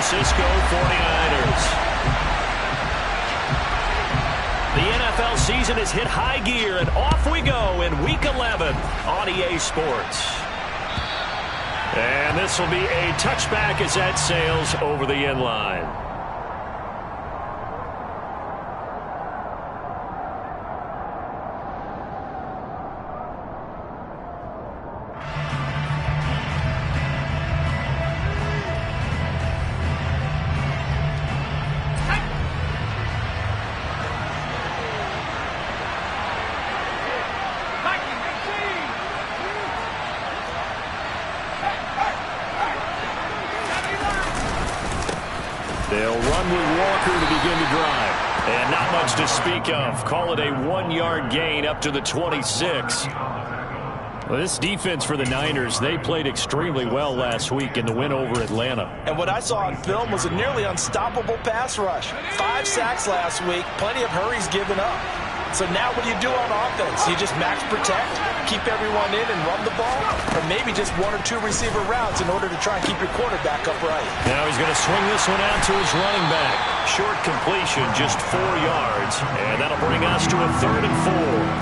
Francisco 49ers. The NFL season has hit high gear, and off we go in Week 11 on EA Sports. And this will be a touchback as that sails over the end line. They'll run with Walker to begin the drive. And not much to speak of. Call it a 1-yard gain up to the 26. Well, this defense for the Niners, they played extremely well last week in the win over Atlanta. And what I saw on film was a nearly unstoppable pass rush. 5 sacks last week, plenty of hurries given up. So now what do you do on offense? You just max protect, keep everyone in and run the ball? Or maybe just 1 or 2 receiver routes in order to try and keep your quarterback upright? Now he's going to swing this one out to his running back. Short completion, just 4 yards. And that'll bring us to a 3rd and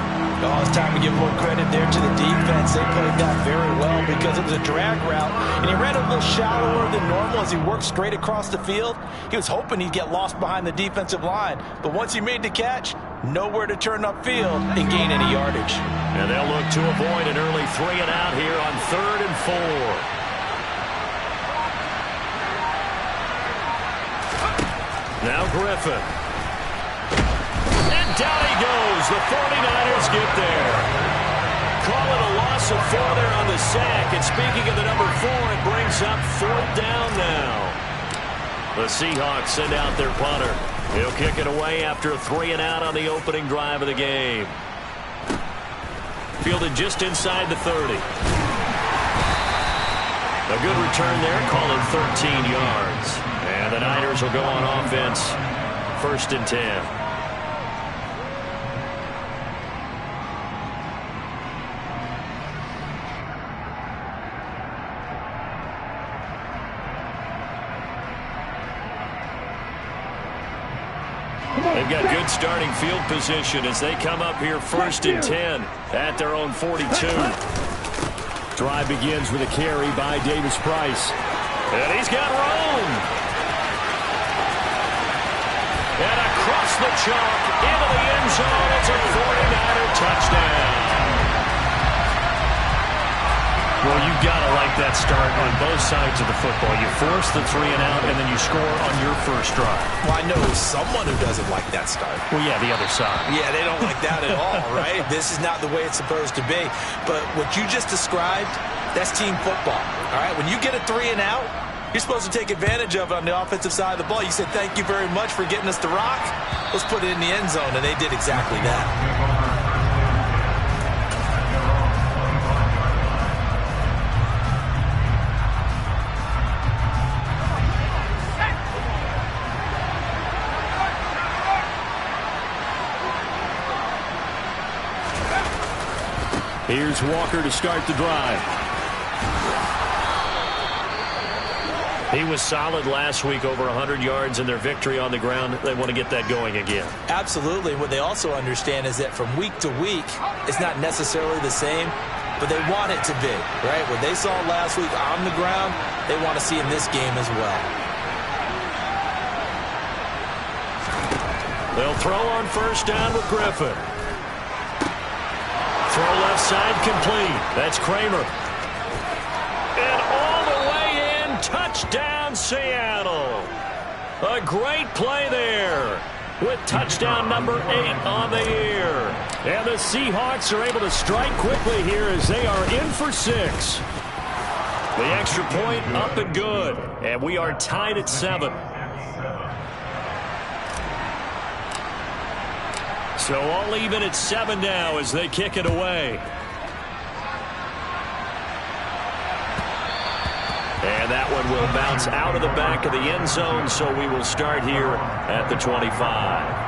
4. Oh, it's time to give more credit there to the defense. They played that very well because it was a drag route, and he ran a little shallower than normal as he worked straight across the field. He was hoping he'd get lost behind the defensive line, but once he made the catch, nowhere to turn upfield and gain any yardage. And they'll look to avoid an early 3 and out here on 3rd and 4. Now Griffin. And down he goes. The 49ers get there. Call it a loss of 4 there on the sack. And speaking of the number 4, it brings up 4th down now. The Seahawks send out their punter. He'll kick it away after a 3 and out on the opening drive of the game. Fielded just inside the 30. A good return there. Call it 13 yards. And the Niners will go on offense. 1st and 10. They've got good starting field position as they come up here 1st and 10 at their own 42. Drive begins with a carry by Davis Price. And he's got room. And across the chalk into the end zone. It's a 49er touchdown. Well, you've got to like that start on both sides of the football. You force the 3 and out, and then you score on your first drive. Well, I know someone who doesn't like that start. Well, yeah, the other side. Yeah, they don't like that at all, right? This is not the way it's supposed to be. But what you just described, that's team football, all right? When you get a 3 and out, you're supposed to take advantage of it on the offensive side of the ball. You said, thank you very much for getting us to rock. Let's put it in the end zone, and they did exactly that. Here's Walker to start the drive. He was solid last week, over 100 yards in their victory on the ground. They want to get that going again. Absolutely. What they also understand is that from week to week, it's not necessarily the same, but they want it to be, right? What they saw last week on the ground, they want to see in this game as well. They'll throw on 1st down with Griffin. Throw left side complete. That's Kramer. And all the way in, touchdown Seattle. A great play there with touchdown number 8 on the year. And the Seahawks are able to strike quickly here as they are in for 6. The extra point up and good. And we are tied at 7. So all even at 7 now as they kick it away. And that one will bounce out of the back of the end zone, so we will start here at the 25.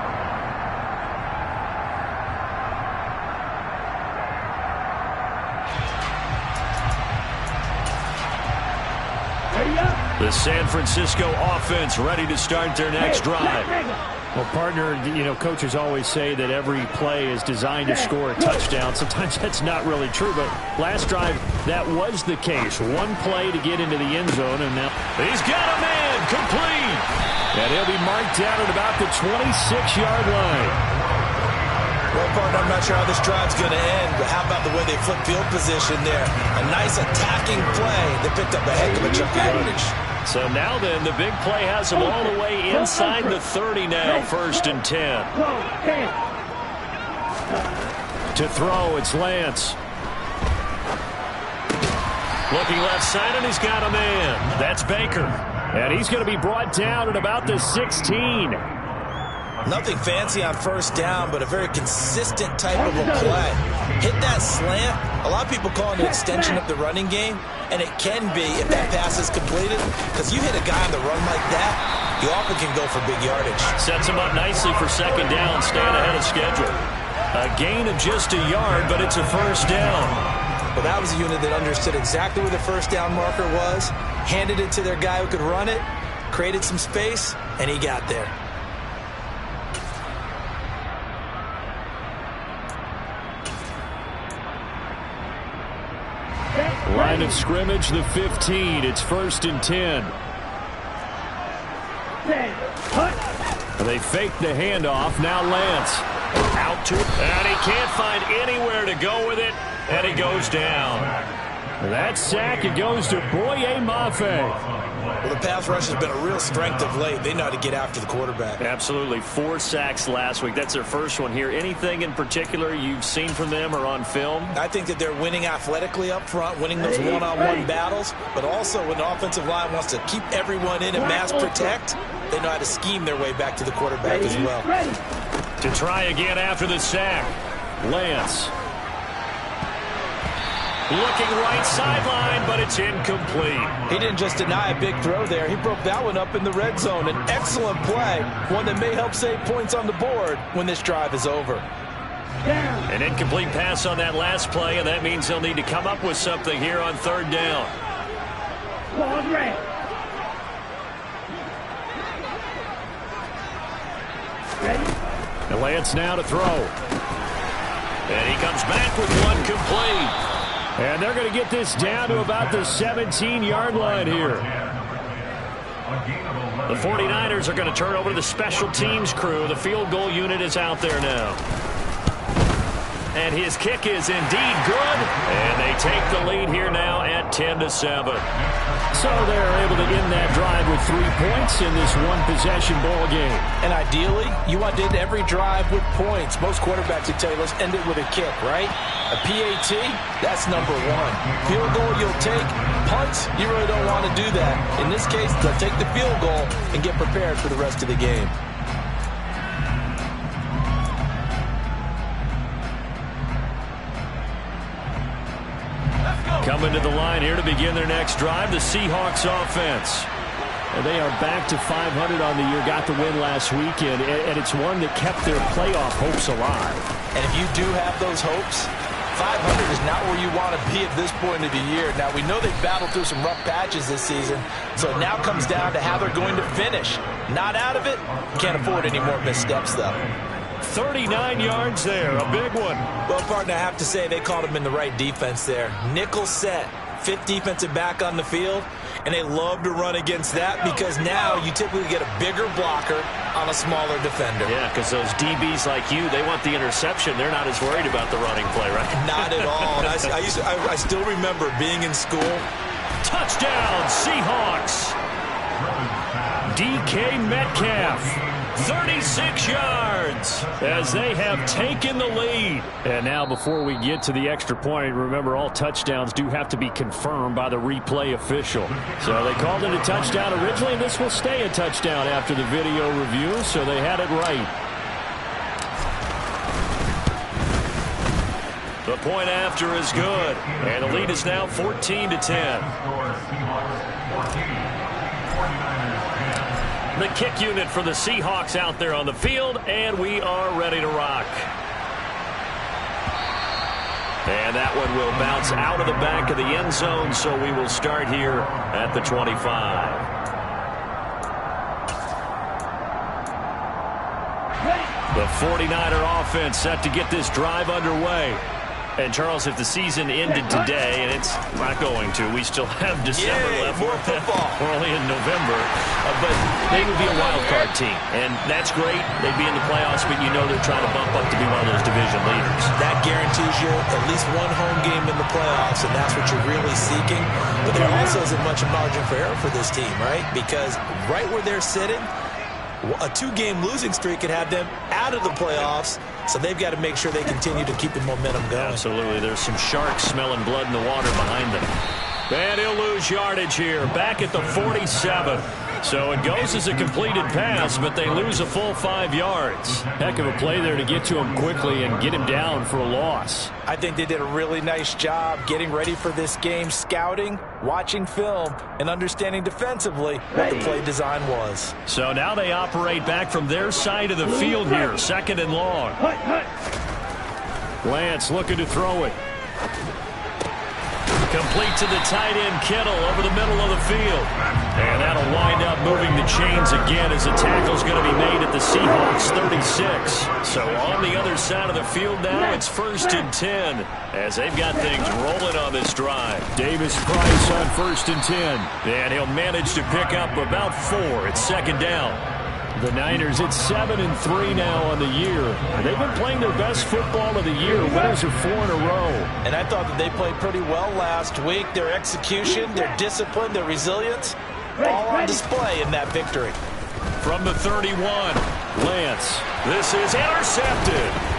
The San Francisco offense ready to start their next drive. Well, partner, you know, coaches always say that every play is designed to score a touchdown. Sometimes that's not really true, but last drive, that was the case. One play to get into the end zone, and now he's got a man complete. And he'll be marked down at about the 26-yard line. Well, partner, I'm not sure how this drive's going to end, but how about the way they flip field position there? A nice attacking play that picked up a heck of a chunk of yardage. So now then, the big play has them all the way inside the 30 now, 1st and 10. To throw, it's Lance. Looking left side, and he's got a man. That's Baker. And he's going to be brought down at about the 16. Nothing fancy on 1st down, but a very consistent type of a play. Hit that slant. A lot of people call it an extension of the running game, and it can be if that pass is completed, because you hit a guy on the run like that, you often can go for big yardage. Sets him up nicely for 2nd down, staying ahead of schedule. A gain of just a yard, but it's a 1st down. Well, that was a unit that understood exactly where the 1st down marker was, handed it to their guy who could run it, created some space, and he got there. Line of scrimmage, the 15. It's 1st and 10. They fake the handoff. Now Lance. Out to it. And he can't find anywhere to go with it. And he goes down. That sack, it goes to Boye Mafe. Well, the pass rush has been a real strength of late. They know how to get after the quarterback. Absolutely. 4 sacks last week. That's their first one here. Anything in particular you've seen from them or on film? I think that they're winning athletically up front, winning those one-on-one battles, but also when the offensive line wants to keep everyone in and mass protect, they know how to scheme their way back to the quarterback as well. To try again after the sack. Lance. Looking right sideline, but it's incomplete. He didn't just deny a big throw there. He broke that one up in the red zone. An excellent play, one that may help save points on the board when this drive is over. An incomplete pass on that last play, and that means he'll need to come up with something here on 3rd down. And Lance now to throw. And he comes back with one complete. And they're going to get this down to about the 17-yard line here. The 49ers are going to turn over to the special teams crew. The field goal unit is out there now. And his kick is indeed good. And they take the lead here now at 10-7. So they're able to end that drive with 3 points in this one-possession ball game. And ideally, you want to end every drive with points. Most quarterbacks would tell you, let's end it with a kick, right? A PAT, that's number 1. Field goal you'll take. Punts, you really don't want to do that. In this case, they'll take the field goal and get prepared for the rest of the game. Coming to the line here to begin their next drive, the Seahawks offense. And they are back to 500 on the year, got the win last weekend, and it's one that kept their playoff hopes alive. And if you do have those hopes, 500 is not where you want to be at this point of the year. Now, we know they've battled through some rough patches this season, so it now comes down to how they're going to finish. Not out of it, can't afford any more missteps, though. 39 yards there, a big one. Well, partner, I have to say they called him in the right defense there. Nickel set, 5th defensive back on the field, and they love to run against that because now you typically get a bigger blocker on a smaller defender. Yeah, because those DBs like you, they want the interception. They're not as worried about the running play, right? Not at all. I still remember being in school. Touchdown, Seahawks. DK Metcalf. 36 yards as they have taken the lead. And now before we get to the extra point, remember all touchdowns do have to be confirmed by the replay official. So they called it a touchdown originally, and this will stay a touchdown after the video review, so they had it right. The point after is good, and the lead is now 14-10. The kick unit for the Seahawks out there on the field, and we are ready to rock. And that one will bounce out of the back of the end zone, so we will start here at the 25. The 49er offense set to get this drive underway. And, Charles, if the season ended today, and it's not going to, we still have December left. More football. We're only in November. But they would be a wild card team. And that's great. They'd be in the playoffs, but you know they're trying to bump up to be one of those division leaders. That guarantees you at least one home game in the playoffs, and that's what you're really seeking. But there also isn't much margin for error for this team, right? Because right where they're sitting, a 2-game losing streak could have them out of the playoffs, so they've got to make sure they continue to keep the momentum going. Absolutely. There's some sharks smelling blood in the water behind them. And he'll lose yardage here, back at the 47. So it goes as a completed pass, but they lose a full 5 yards. Heck of a play there to get to him quickly and get him down for a loss. I think they did a really nice job getting ready for this game, scouting, watching film, and understanding defensively what the play design was. So now they operate back from their side of the field here, 2nd and long. Lance looking to throw it. Complete to the tight end, Kittle, over the middle of the field. And that'll wind up moving the chains again as the tackle's going to be made at the Seahawks 36. So on the other side of the field now, it's 1st and 10 as they've got things rolling on this drive. Davis Price on 1st and 10. And he'll manage to pick up about 4. It's 2nd down. The Niners at 7-3 now on the year. They've been playing their best football of the year. Winners of 4 in a row. And I thought that they played pretty well last week. Their execution, their discipline, their resilience, all on display in that victory. From the 31, Lance. This is intercepted.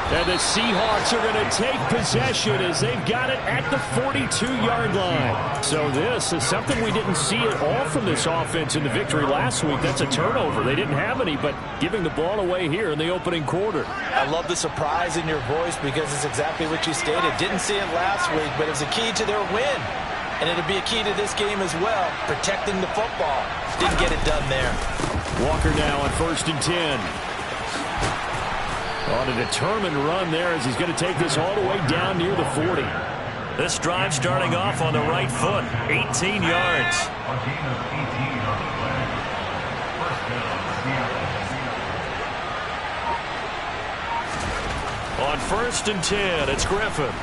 And the Seahawks are going to take possession as they've got it at the 42-yard line. So this is something we didn't see at all from this offense in the victory last week. That's a turnover. They didn't have any, but giving the ball away here in the opening quarter. I love the surprise in your voice because it's exactly what you stated. Didn't see it last week, but it was a key to their win. And it'll be a key to this game as well, protecting the football. Didn't get it done there. Walker now on 1st and 10. On a determined run there as he's going to take this all the way down near the 40. This drive starting off on the right foot, 18 yards. On 1st and 10, it's Griffin.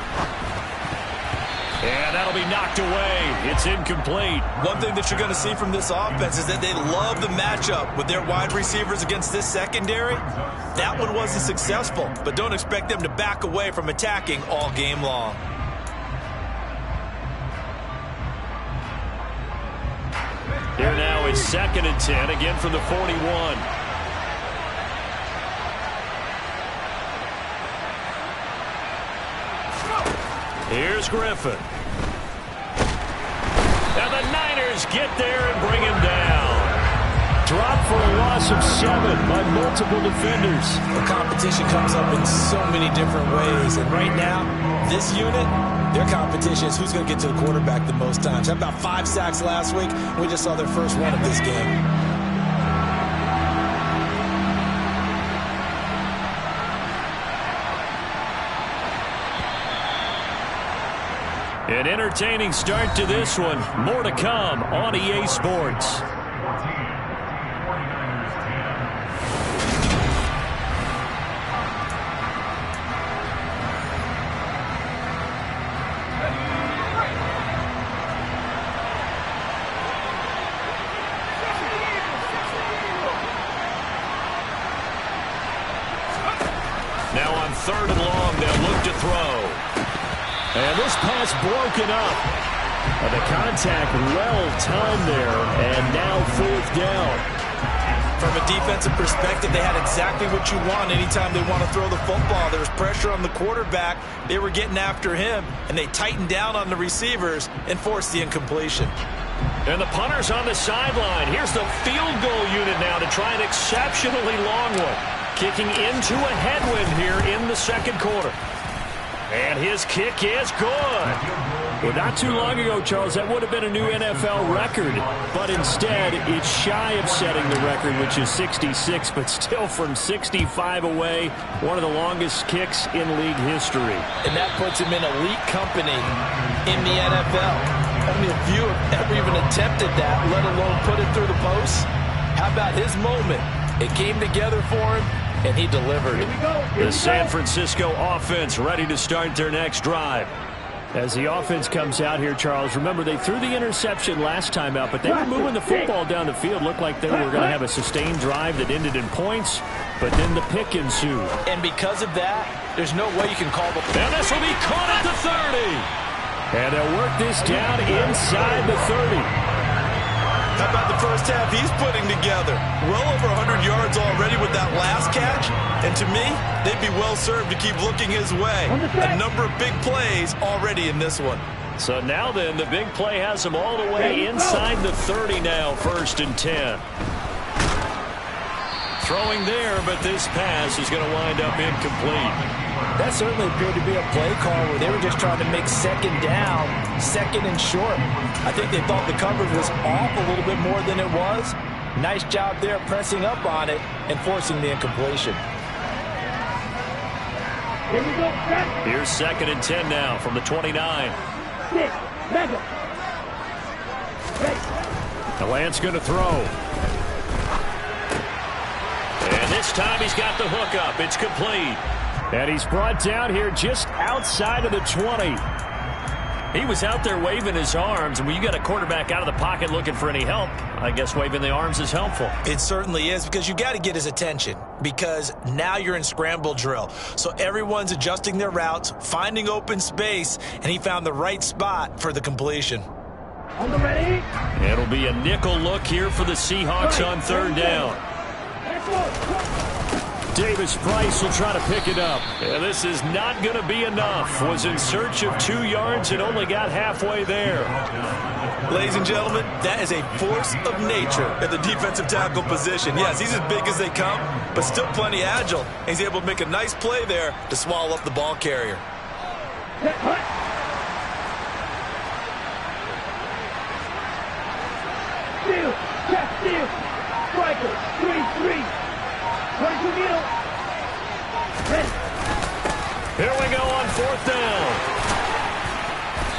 And that'll be knocked away. It's incomplete. One thing that you're going to see from this offense is that they love the matchup with their wide receivers against this secondary. That one wasn't successful, but don't expect them to back away from attacking all game long. Here now is 2nd and 10, again from the 41. Here's Griffin. And the Niners get there and bring him down. Dropped for a loss of 7 by multiple defenders. The competition comes up in so many different ways, and right now, this unit, their competition is who's going to get to the quarterback the most times. Had about 5 sacks last week. We just saw their first one of this game. An entertaining start to this one. More to come on EA Sports. Now on 3rd and long, they'll look to throw. And this pass broken up. The contact well-timed there, and now 4th down. From a defensive perspective, they had exactly what you want anytime they want to throw the football. There was pressure on the quarterback. They were getting after him, and they tightened down on the receivers and forced the incompletion. And the punter's on the sideline. Here's the field goal unit now to try an exceptionally long one. Kicking into a headwind here in the 2nd quarter. And his kick is good. Well, not too long ago, Charles, that would have been a new NFL record. But instead, it's shy of setting the record, which is 66, but still from 65 away, one of the longest kicks in league history. And that puts him in elite company in the NFL. Only a few have ever even attempted that, let alone put it through the post. How about his moment? It came together for him, and he delivered. The San Francisco offense ready to start their next drive. As the offense comes out here, Charles, remember they threw the interception last time out, but they were moving the football down the field. Looked like they were going to have a sustained drive that ended in points, but then the pick ensued. And because of that, there's no way you can call the... And this will be caught at the 30. And they'll work this down inside the 30. How about the first half he's putting together? Well over 100 yards already with that last catch. And to me, they'd be well served to keep looking his way. A number of big plays already in this one. So now then, the big play has him all the way inside the 30 now, 1st and 10. Throwing there, but this pass is going to wind up incomplete. That certainly appeared to be a play call where they were just trying to make second down, second and short. I think they thought the coverage was off a little bit more than it was. Nice job there pressing up on it and forcing the incompletion. Here's 2nd and 10 now from the 29. The Lance going to throw. And this time he's got the hook up. It's complete. And he's brought down here just outside of the 20. He was out there waving his arms, and when you got a quarterback out of the pocket looking for any help, I guess waving the arms is helpful. It certainly is, because you got to get his attention, because now you're in scramble drill. So everyone's adjusting their routes, finding open space, and he found the right spot for the completion. It'll be a nickel look here for the Seahawks on 3rd down. Davis Price will try to pick it up. Yeah, this is not going to be enough. Was in search of 2 yards and only got halfway there. Ladies and gentlemen, that is a force of nature at the defensive tackle position. Yes, he's as big as they come, but still plenty agile. He's able to make a nice play there to swallow up the ball carrier. Steal, check, steal, striker, 3-3. Here we go on 4th down.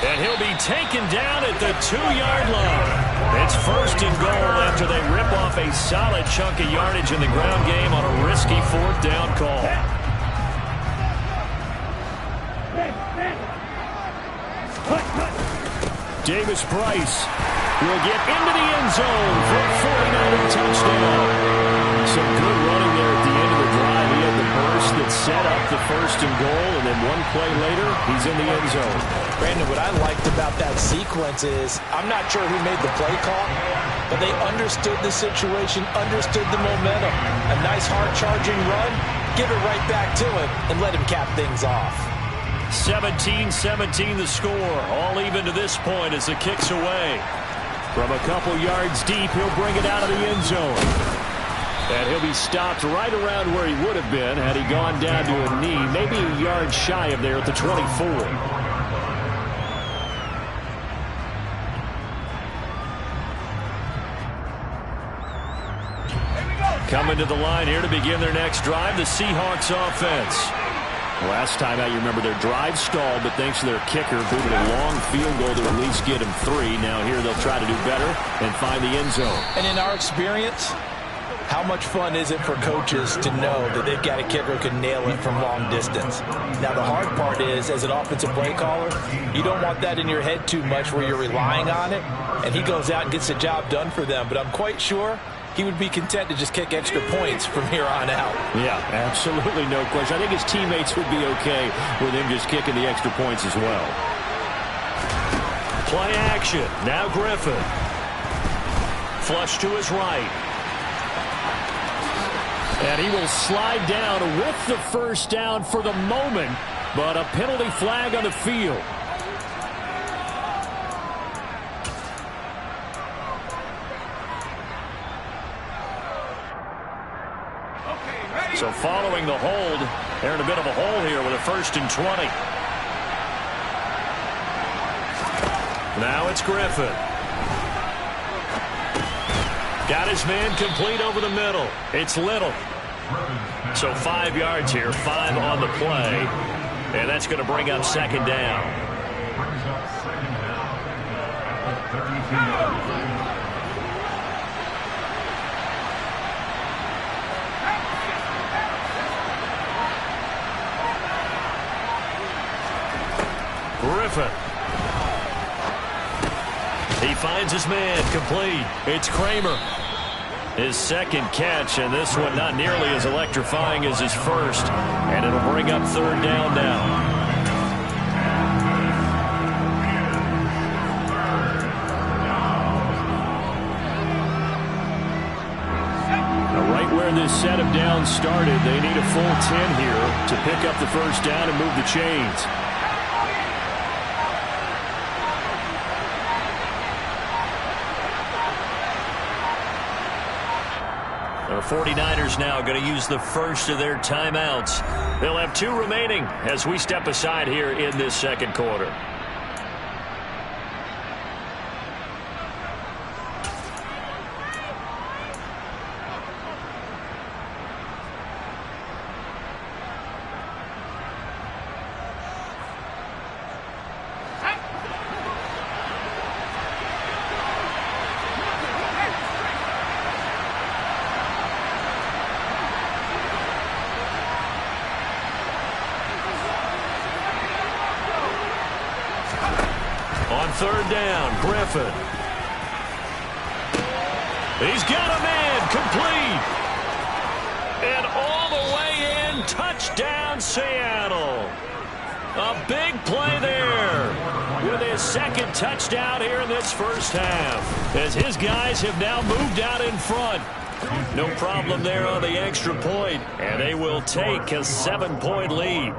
And he'll be taken down at the 2-yard line. It's 1st and goal after they rip off a solid chunk of yardage in the ground game on a risky 4th down call. Davis Price will get into the end zone for a 49er touchdown. Some good running there at the end of the drive. He had the burst that set up the 1st and goal, and then one play later, he's in the end zone. Brandon, what I liked about that sequence is, I'm not sure who made the play call, but they understood the situation, understood the momentum. A nice hard-charging run, give it right back to him, and let him cap things off. 17-17 the score, all even to this point as the kick's away. From a couple yards deep, he'll bring it out of the end zone. And he'll be stopped right around where he would have been had he gone down to a knee, maybe a yard shy of there at the 24. Coming to the line here to begin their next drive, the Seahawks offense. Last time out, you remember their drive stalled, but thanks to their kicker, booted a long field goal to at least get him 3. Now here they'll try to do better and find the end zone. And in our experience, how much fun is it for coaches to know that they've got a kicker who can nail it from long distance? Now, the hard part is, as an offensive play caller, you don't want that in your head too much where you're relying on it, and he goes out and gets the job done for them. But I'm quite sure he would be content to just kick extra points from here on out. Yeah, absolutely no question. I think his teammates would be okay with him just kicking the extra points as well. Play action. Now Griffin. Flush to his right. And he will slide down with the 1st down for the moment, but a penalty flag on the field. So following the hold, they're in a bit of a hole here with a 1st and 20. Now it's Griffin. Got his man complete over the middle. It's Little. So 5 yards here, 5 on the play. And that's going to bring up second down. Griffin. He finds his man complete. It's Kramer. His second catch, and this one not nearly as electrifying as his first. And it'll bring up third down now. Where this set of downs started, they need a full 10 here to pick up the first down and move the chains. The 49ers now going to use the first of their timeouts. They'll have 2 remaining as we step aside here in this second quarter. On third down, Griffin. He's got a man complete. And all the way in, touchdown Seattle. A big play there with his second touchdown here in this first half, as his guys have now moved out in front. No problem there on the extra point, and they will take a 7-point lead.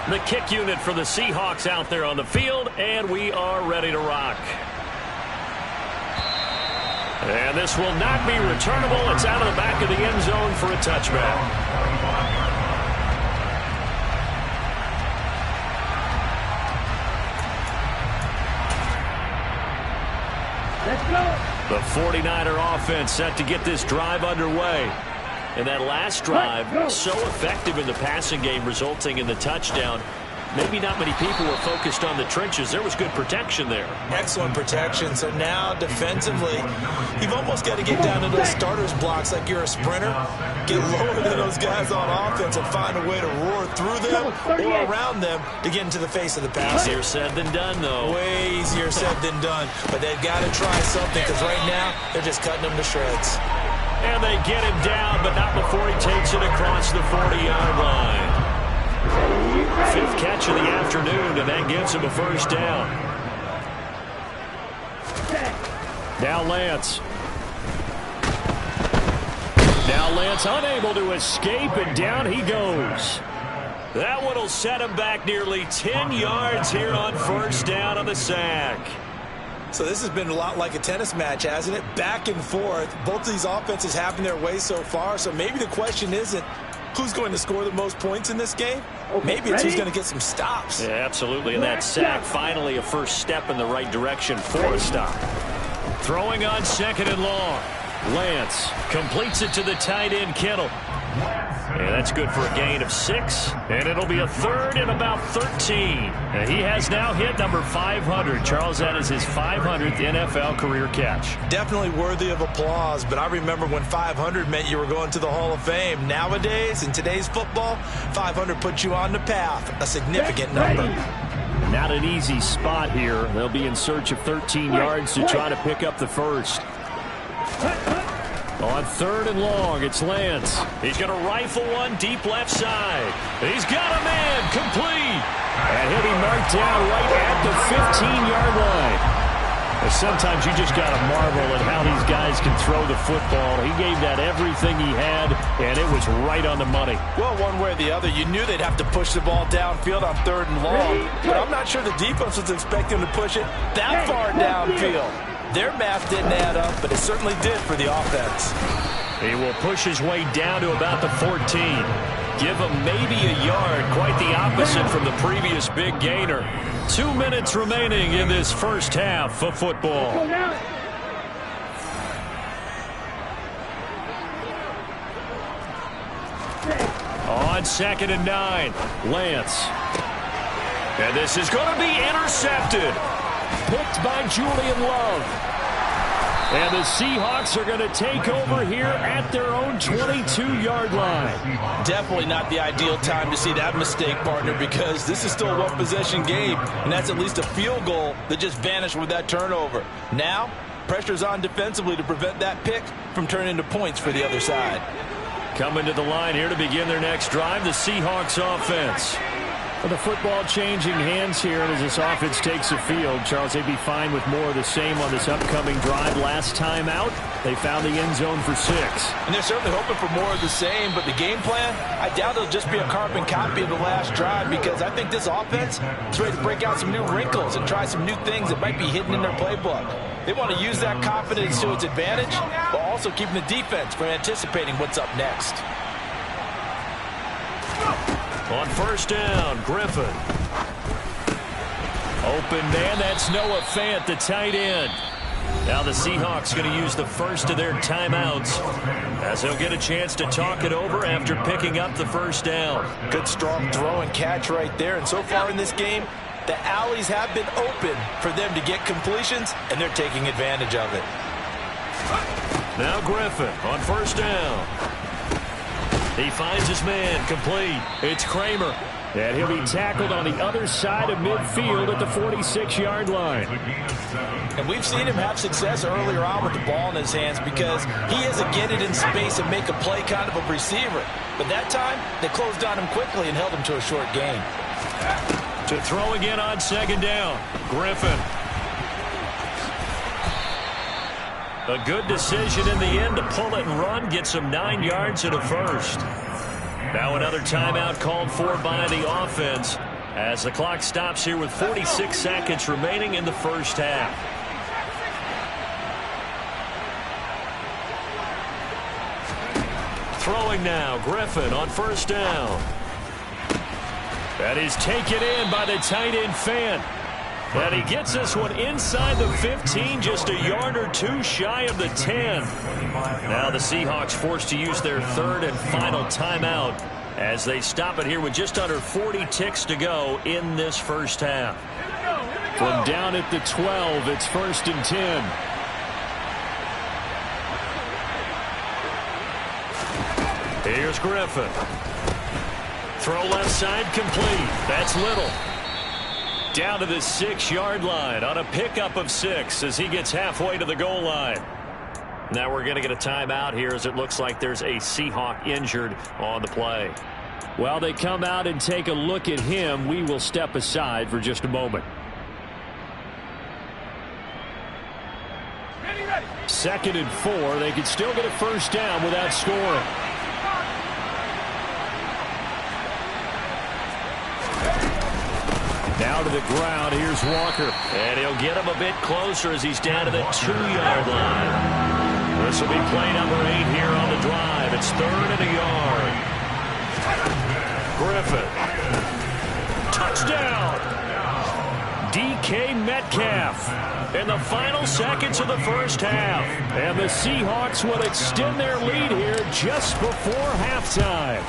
The kick unit for the Seahawks out there on the field, and we are ready to rock. And this will not be returnable. It's out of the back of the end zone for a touchback. Let's go. The 49er offense set to get this drive underway. And that last drive, so effective in the passing game, resulting in the touchdown. Maybe not many people were focused on the trenches. There was good protection there. Excellent protection. So now defensively, you've almost got to get down to those starters blocks like you're a sprinter. Get lower than those guys on offense and find a way to roar through them or around them to get into the face of the pass. Easier said than done, though. Way easier said than done. But they've got to try something, because right now they're just cutting them to shreds. And they get him down, but not before he takes it across the 40-yard line. 5th catch of the afternoon, and that gives him a first down. Now Lance. Now Lance unable to escape, and down he goes. That one will set him back nearly 10 yards here on first down on the sack. So this has been a lot like a tennis match, hasn't it? Back and forth. Both of these offenses having their way so far. So maybe the question isn't who's going to score the most points in this game. Maybe it's who's going to get some stops. Yeah, absolutely. And that sack, finally a first step in the right direction for a stop. Throwing on 2nd and long. Lance completes it to the tight end, Kittle. And that's good for a gain of 6. And it'll be a 3rd and about 13. And he has now hit number 500. Charles, that is his 500th NFL career catch. Definitely worthy of applause, but I remember when 500 meant you were going to the Hall of Fame. Nowadays, in today's football, 500 puts you on the path, a significant number. Not an easy spot here. They'll be in search of 13 yards to try to pick up the first. On 3rd and long, it's Lance. He's going to rifle one deep left side. He's got a man complete. And he'll be marked down right at the 15-yard line. And sometimes you just got to marvel at how these guys can throw the football. He gave that everything he had, and it was right on the money. Well, one way or the other, you knew they'd have to push the ball downfield on 3rd and long. But I'm not sure the defense was expecting to push it that far downfield. Their math didn't add up, but it certainly did for the offense. He will push his way down to about the 14. Give him maybe a yard. Quite the opposite from the previous big gainer. 2 minutes remaining in this first half of football. On 2nd and 9, Lance. And this is going to be intercepted. Picked by Julian Love. And the Seahawks are going to take over here at their own 22-yard line. Definitely not the ideal time to see that mistake, partner, because this is still a one-possession game, and that's at least a field goal that just vanished with that turnover. Now, pressure's on defensively to prevent that pick from turning into points for the other side. Coming to the line here to begin their next drive, the Seahawks offense. Well, the football changing hands here, and as this offense takes the field, Charles, they'd be fine with more of the same on this upcoming drive. Last time out, they found the end zone for 6. And they're certainly hoping for more of the same, but the game plan, I doubt it'll just be a carbon copy of the last drive, because I think this offense is ready to break out some new wrinkles and try some new things that might be hidden in their playbook. They want to use that confidence to its advantage, while also keeping the defense from anticipating what's up next. On 1st down, Griffin. Open man, that's Noah Fant, the tight end. Now the Seahawks going to use the first of their timeouts as they'll get a chance to talk it over after picking up the 1st down. Good strong throw and catch right there. And so far in this game, the alleys have been open for them to get completions, and they're taking advantage of it. Now Griffin on 1st down. He finds his man, complete. It's Kramer. And he'll be tackled on the other side of midfield at the 46-yard line. And we've seen him have success earlier on with the ball in his hands because he is a get it in space and make a play kind of a receiver. But that time, they closed on him quickly and held him to a short gain. To throw again on 2nd down, Griffin. A good decision in the end to pull it and run, gets him 9 yards and a first. Now another timeout called for by the offense as the clock stops here with 46 seconds remaining in the first half. Throwing now, Griffin on 1st down. That is taken in by the tight end Fant. And he gets this one inside the 15, just a yard or two shy of the 10. Now the Seahawks forced to use their 3rd and final timeout as they stop it here with just under 40 ticks to go in this first half. From down at the 12, it's 1st and 10. Here's Griffin. Throw left side complete. That's Little. Down to the 6-yard line on a pickup of 6 as he gets halfway to the goal line. Now we're going to get a timeout here as it looks like there's a Seahawk injured on the play. While they come out and take a look at him, we will step aside for just a moment. 2nd and 4. They could still get a 1st down without scoring. Now to the ground, here's Walker. And he'll get him a bit closer as he's down to the 2-yard line. This will be play number 8 here on the drive. It's 3rd and a yard. Griffin. Touchdown. DK Metcalf. In the final seconds of the first half. And the Seahawks will extend their lead here just before halftime.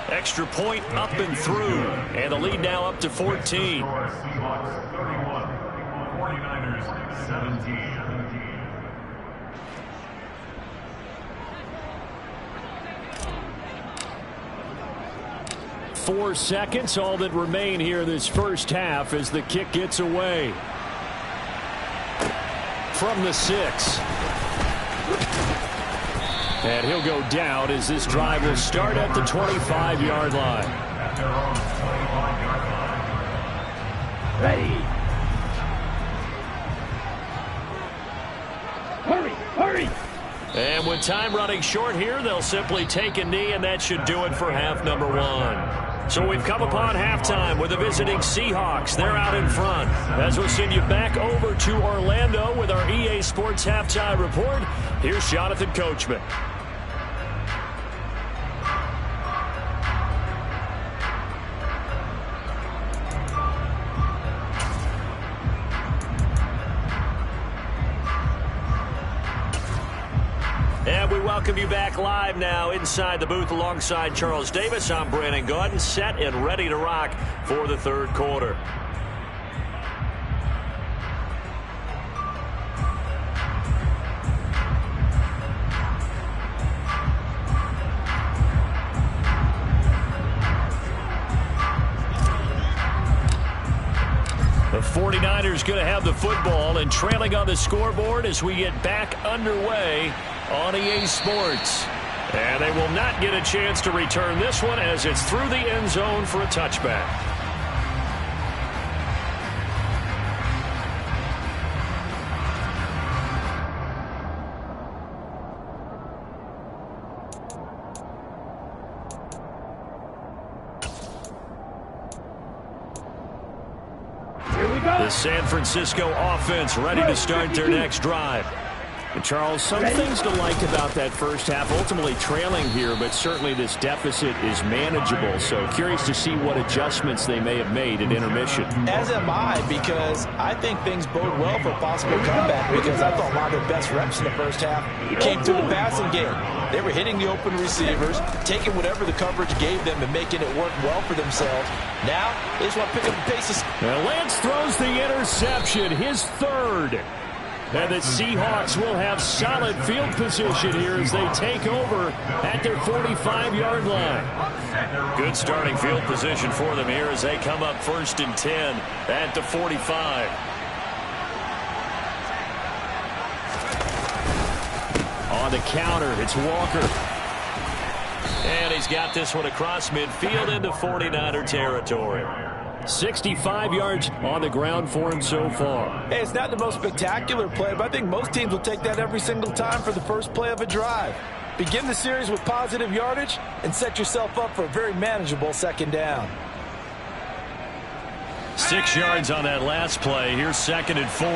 Extra point up and through. And the lead now up to 14. 4 seconds, all that remain here this first half as the kick gets away. From the 6. And he'll go down as this drive will start at the 25-yard line. Ready. Hurry, hurry. And with time running short here, they'll simply take a knee, and that should do it for half number 1. So we've come upon halftime with the visiting Seahawks. They're out in front. As we'll send you back over to Orlando with our EA Sports Halftime Report, here's Jonathan Coachman. And we welcome you back live now inside the booth alongside Charles Davis. I'm Brandon Gaudin, set and ready to rock for the third quarter. The 49ers going to have the football and trailing on the scoreboard as we get back underway on EA Sports. And they will not get a chance to return this one as it's through the end zone for a touchback. The San Francisco offense ready to start their next drive. And Charles, some things to like about that first half. Ultimately trailing here, but certainly this deficit is manageable. So curious to see what adjustments they may have made at intermission. As am I, because I think things bode well for a possible comeback, because I thought a lot of their best reps in the first half came through the passing game. They were hitting the open receivers, taking whatever the coverage gave them and making it work well for themselves. Now, they just want to pick up the pace. Now Lance throws the interception, his third. And the Seahawks will have solid field position here as they take over at their 45-yard line. Good starting field position for them here as they come up 1st and 10 at the 45. On the counter, it's Walker. And he's got this one across midfield into 49er territory. 65 yards on the ground for him so far. Hey, it's not the most spectacular play, but I think most teams will take that every single time for the first play of a drive. Begin the series with positive yardage and set yourself up for a very manageable second down. 6 yards on that last play. Here's 2nd and 4.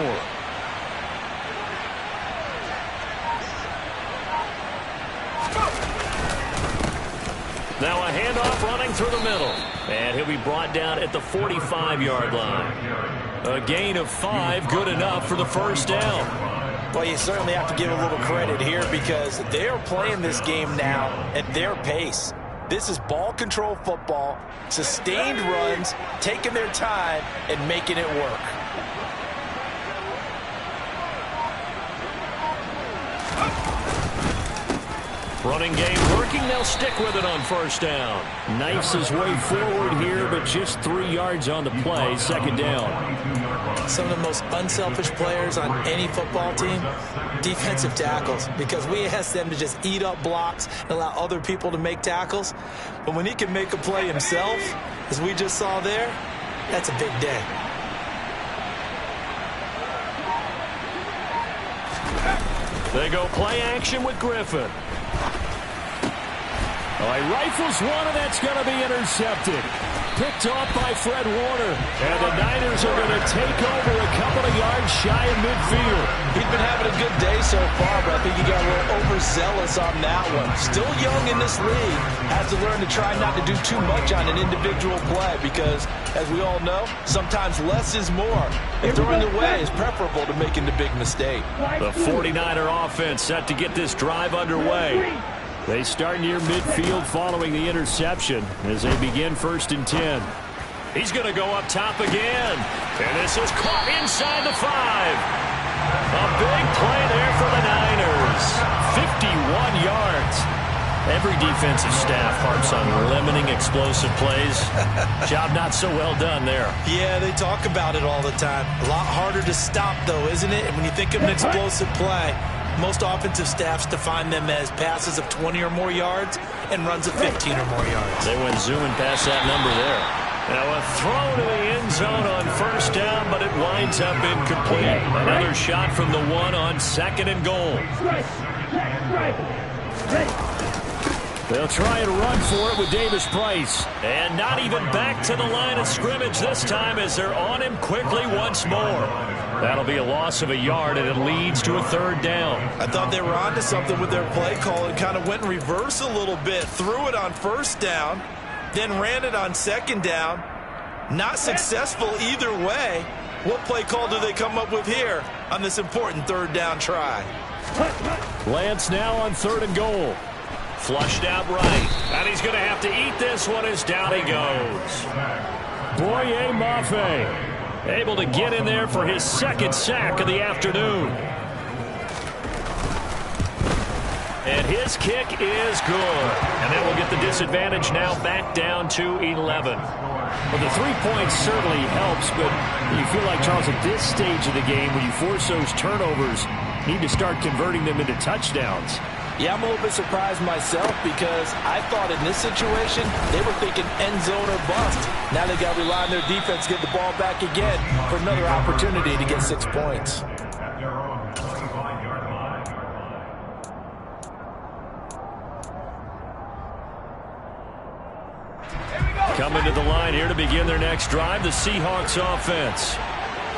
Now a handoff running through the middle. And he'll be brought down at the 45-yard line. A gain of 5, good enough for the first down. Well, you certainly have to give a little credit here because they are playing this game now at their pace. This is ball control football, sustained runs, taking their time and making it work. Running game working. They'll stick with it on first down. Knifes his way forward here, but just 3 yards on the play. 2nd down. Some of the most unselfish players on any football team, defensive tackles, because we ask them to just eat up blocks and allow other people to make tackles. But when he can make a play himself, as we just saw there, that's a big day. They go play action with Griffin. Oh, he rifles one, and that's going to be intercepted. Picked off by Fred Warner. And the Niners are going to take over a couple of yards shy of midfield. He's been having a good day so far, but I think he got a little overzealous on that one. Still young in this league. Has to learn to try not to do too much on an individual play because, as we all know, sometimes less is more. And throwing away is preferable to making the big mistake. The 49er offense set to get this drive underway. They start near midfield following the interception as they begin 1st and 10. He's going to go up top again. And this is caught inside the 5. A big play there for the Niners. 51 yards. Every defensive staff harps on limiting explosive plays. Job not so well done there. Yeah, they talk about it all the time. A lot harder to stop, though, isn't it? And when you think of an explosive play, most offensive staffs define them as passes of 20 or more yards and runs of 15 or more yards. They went zooming past that number there. Now a throw to the end zone on first down, but it winds up incomplete. Another shot from the 1 on 2nd and goal. They'll try and run for it with Davis Price. And not even back to the line of scrimmage this time as they're on him quickly once more. That'll be a loss of a yard, and it leads to a 3rd down. I thought they were onto something with their play call and kind of went in reverse a little bit. Threw it on first down, then ran it on 2nd down. Not successful either way. What play call do they come up with here? on this important third down try. Lance now on 3rd and goal. Flushed out right. And he's going to have to eat this one as down he goes. Boye Mafe able to get in there for his 2nd sack of the afternoon. And his kick is good. And that will get the disadvantage now back down to 11. Well, the 3 points certainly helps, but you feel like, Charles, at this stage of the game, when you force those turnovers, you need to start converting them into touchdowns. Yeah, I'm a little bit surprised myself because I thought in this situation they were thinking end zone or bust. Now they got to rely on their defense to get the ball back again for another opportunity to get 6 points. Coming to the line here to begin their next drive, the Seahawks offense.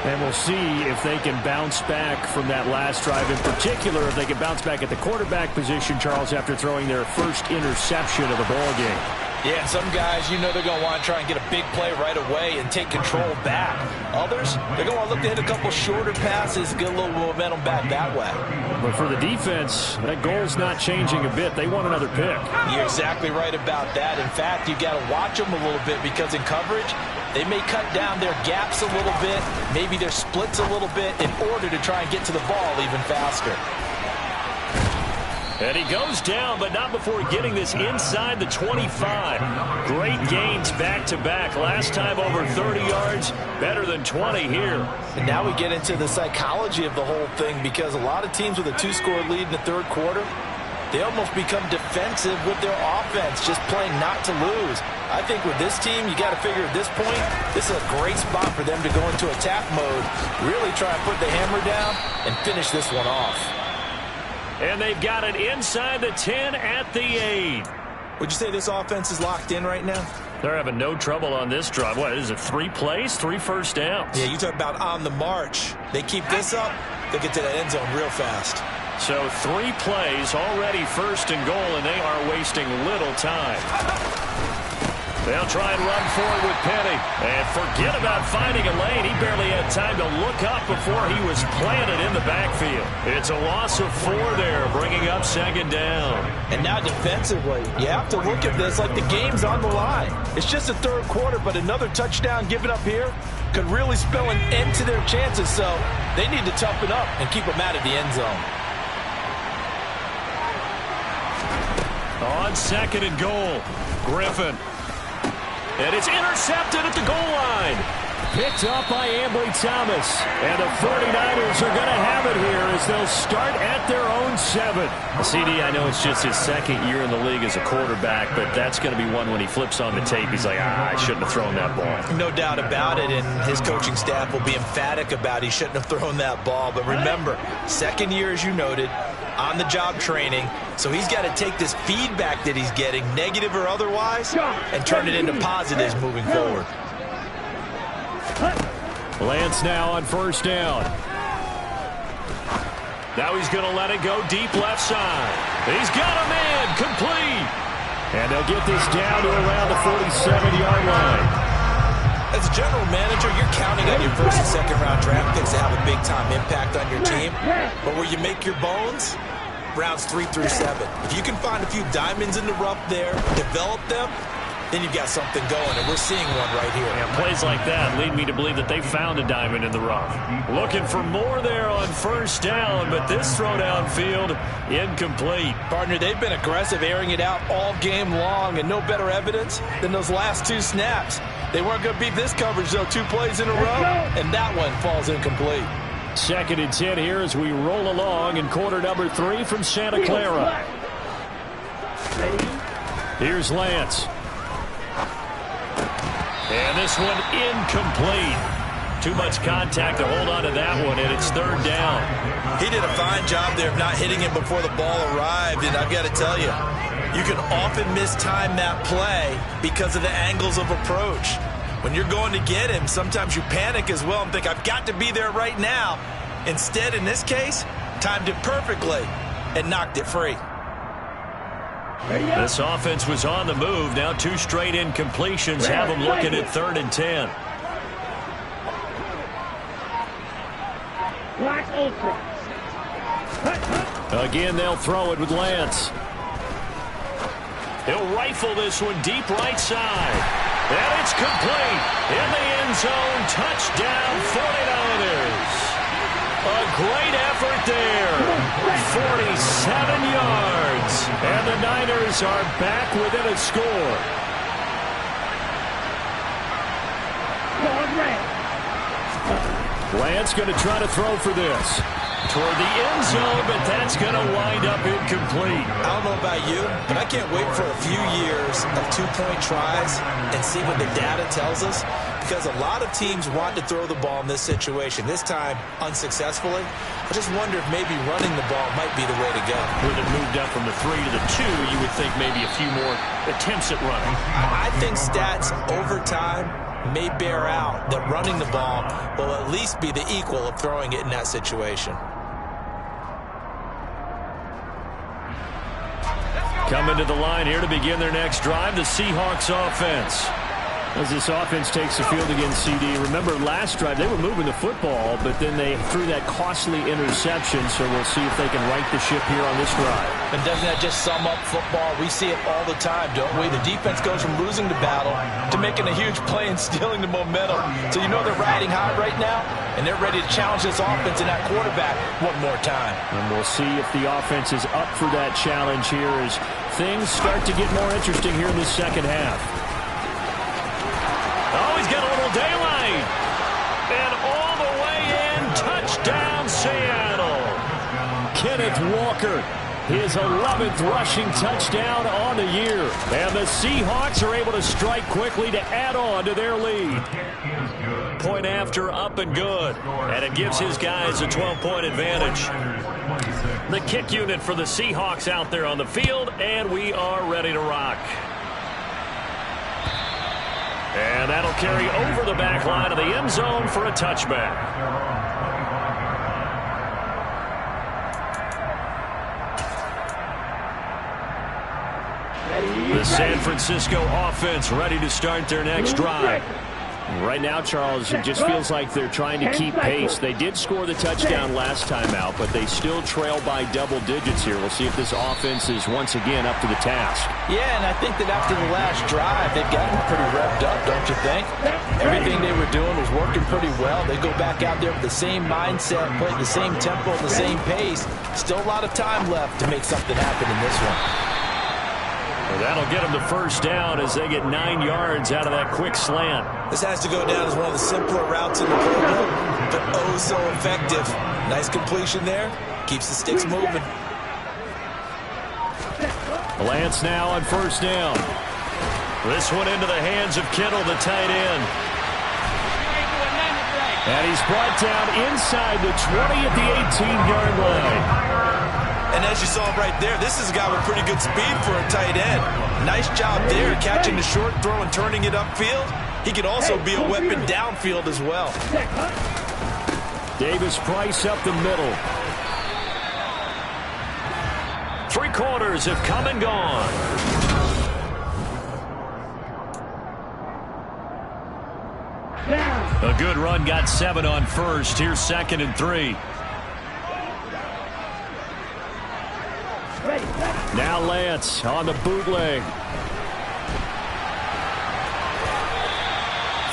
And we'll see if they can bounce back from that last drive. In particular, if they can bounce back at the quarterback position, Charles, after throwing their first interception of the ball game. Yeah, some guys, you know they're going to want to try and get a big play right away and take control back. Others, they're going to want to look to hit a couple shorter passes, get a little momentum back that way. But for the defense, that goal's not changing a bit. They want another pick. You're exactly right about that. In fact, you got to watch them a little bit because in coverage, they may cut down their gaps a little bit, maybe their splits a little bit in order to try and get to the ball even faster. And he goes down, but not before getting this inside the 25. Great gains back-to-back. Last time over 30 yards, better than 20 here. And now we get into the psychology of the whole thing because a lot of teams with a 2-score lead in the third quarter, they almost become defensive with their offense, just playing not to lose. I think with this team, you got to figure at this point, this is a great spot for them to go into attack mode, really try and put the hammer down and finish this one off. And they've got it inside the 10 at the 8. Would you say this offense is locked in right now? They're having no trouble on this drive. What is it, 3 plays, 3 first downs? Yeah, you talk about on the march. They keep this up, they'll get to that end zone real fast. So 3 plays, already first and goal, and they are wasting little time. They'll try and run forward with Penny. And forget about finding a lane. He barely had time to look up before he was planted in the backfield. It's a loss of 4 there, bringing up 2nd down. And now defensively, you have to look at this like the game's on the line. It's just the third quarter, but another touchdown given up here could really spell an end to their chances. So they need to toughen up and keep them out of the end zone. On 2nd and goal, Griffin. And it's intercepted at the goal line. Picked up by Ambry Thomas. And the 49ers are going to have it here as they'll start at their own 7. CD, I know it's just his 2nd year in the league as a quarterback, but that's going to be one when he flips on the tape. He's like, I shouldn't have thrown that ball. No doubt about it, and his coaching staff will be emphatic about he shouldn't have thrown that ball. But remember, 2nd year, as you noted, on-the-job training, so he's got to take this feedback that he's getting, negative or otherwise, and turn it into positives moving forward. Lance now on 1st down. Now he's going to let it go deep left side. He's got a man, complete. And they'll get this down to around the 47-yard line. As a general manager, you're counting on your 1st and 2nd round draft picks to have a big-time impact on your team. But where you make your bones, rounds 3 through 7. If you can find a few diamonds in the rough there, develop them, then you've got something going, and we're seeing one right here. And plays like that lead me to believe that they found a diamond in the rough. Looking for more there on 1st down, but this throw downfield, incomplete. Partner, they've been aggressive, airing it out all game long, and no better evidence than those last 2 snaps. They weren't going to beat this coverage, though, 2 plays in a row, and that one falls incomplete. 2nd and 10 here as we roll along in quarter number 3 from Santa Clara. Here's Lance. And this one incomplete. Too much contact to hold on to that one, and it's 3rd down. He did a fine job there of not hitting him before the ball arrived, and I've got to tell you, you can often mistime that play because of the angles of approach. When you're going to get him, sometimes you panic as well and think, I've got to be there right now. Instead, in this case, timed it perfectly and knocked it free. This offense was on the move. Now 2 straight incompletions have them looking at 3rd and 10. Block apron. Again, they'll throw it with Lance. He'll rifle this one deep right side. And it's complete. In the end zone, touchdown 49ers. A great effort there. 47 yards. And the Niners are back within a score. Lance going to try to throw for this. Toward the end zone, but that's going to wind up incomplete. I don't know about you, but I can't wait for a few years of two-point tries and see what the data tells us, because a lot of teams want to throw the ball in this situation. This time, unsuccessfully. I just wonder if maybe running the ball might be the way to go. With it moved up from the 3 to the 2, you would think maybe a few more attempts at running. I think stats over time may bear out that running the ball will at least be the equal of throwing it in that situation. Coming to the line here to begin their next drive, the Seahawks offense. As this offense takes the field against CD. Remember, last drive, they were moving the football, but then they threw that costly interception, so we'll see if they can right the ship here on this drive. And doesn't that just sum up football? We see it all the time, don't we? The defense goes from losing the battle to making a huge play and stealing the momentum. So you know they're riding high right now, and they're ready to challenge this offense and that quarterback one more time. And we'll see if the offense is up for that challenge here as things start to get more interesting here in the second half. Oh, he's got a little daylight. And all the way in, touchdown Seattle. Kenneth Walker, his 11th rushing touchdown on the year. And the Seahawks are able to strike quickly to add on to their lead. Point after, up and good. And it gives his guys a 12-point advantage. The kick unit for the Seahawks out there on the field, and we are ready to rock. And that'll carry over the back line of the end zone for a touchback. The San Francisco offense ready to start their next drive. Right now, Charles, it just feels like they're trying to keep pace. They did score the touchdown last time out, but they still trail by double digits here. We'll see if this offense is once again up to the task. Yeah, and I think that after the last drive, they've gotten pretty revved up, don't you think? Everything they were doing was working pretty well. They go back out there with the same mindset, play the same tempo, the same pace. Still a lot of time left to make something happen in this one. Well, that'll get them the first down as they get 9 yards out of that quick slant. This has to go down as one of the simpler routes in the playbook, but oh so effective. Nice completion there. Keeps the sticks moving. Lance now on first down. This one into the hands of Kittle, the tight end. And he's brought down inside the 20 at the 18-yard line. And as you saw right there, this is a guy with pretty good speed for a tight end. Nice job there, catching the short throw and turning it upfield. He could also be a weapon downfield as well. Davis Price up the middle. 3 quarters have come and gone. A good run, got 7 on first. Here's 2nd and 3. Now Lance on the bootleg.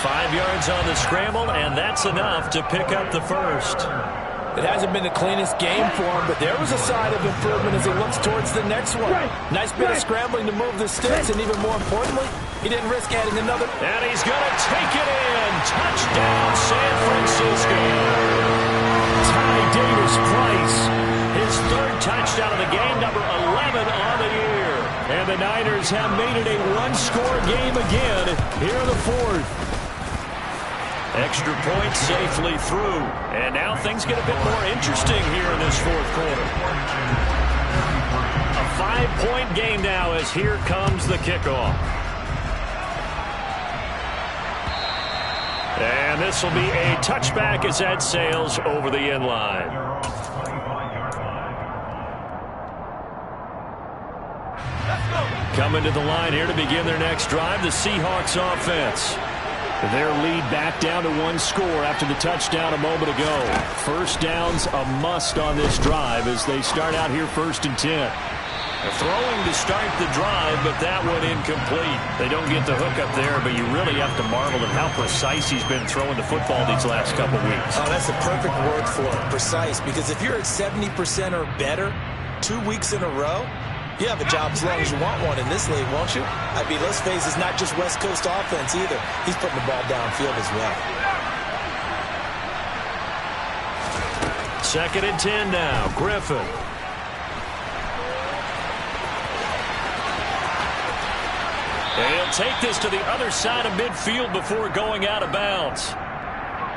5 yards on the scramble, and that's enough to pick up the first. It hasn't been the cleanest game for him, but there was a sign of improvement as he looks towards the next one. Nice bit of scrambling to move the sticks, and even more importantly, he didn't risk adding another. And he's going to take it in. Touchdown, San Francisco. Davis Price, his 3rd touchdown of the game, number 11 on the year. And the Niners have made it a one-score game again here in the 4th. Extra point safely through. And now things get a bit more interesting here in this 4th quarter. A 5-point game now as here comes the kickoff. And this will be a touchback as that sails over the end line. Coming to the line here to begin their next drive, the Seahawks offense. Their lead back down to one score after the touchdown a moment ago. First down's a must on this drive as they start out here 1st and 10. They're throwing to start the drive, but that one incomplete. They don't get the hook up there, but you really have to marvel at how precise he's been throwing the football these last couple weeks. Oh, that's a perfect word for it, precise, because if you're at 70% or better 2 weeks in a row, you have a job as long as you want one in this league, won't you? I mean, let's face it, it's not just West Coast offense either. He's putting the ball downfield as well. 2nd and 10 now. Griffin. He'll take this to the other side of midfield before going out of bounds.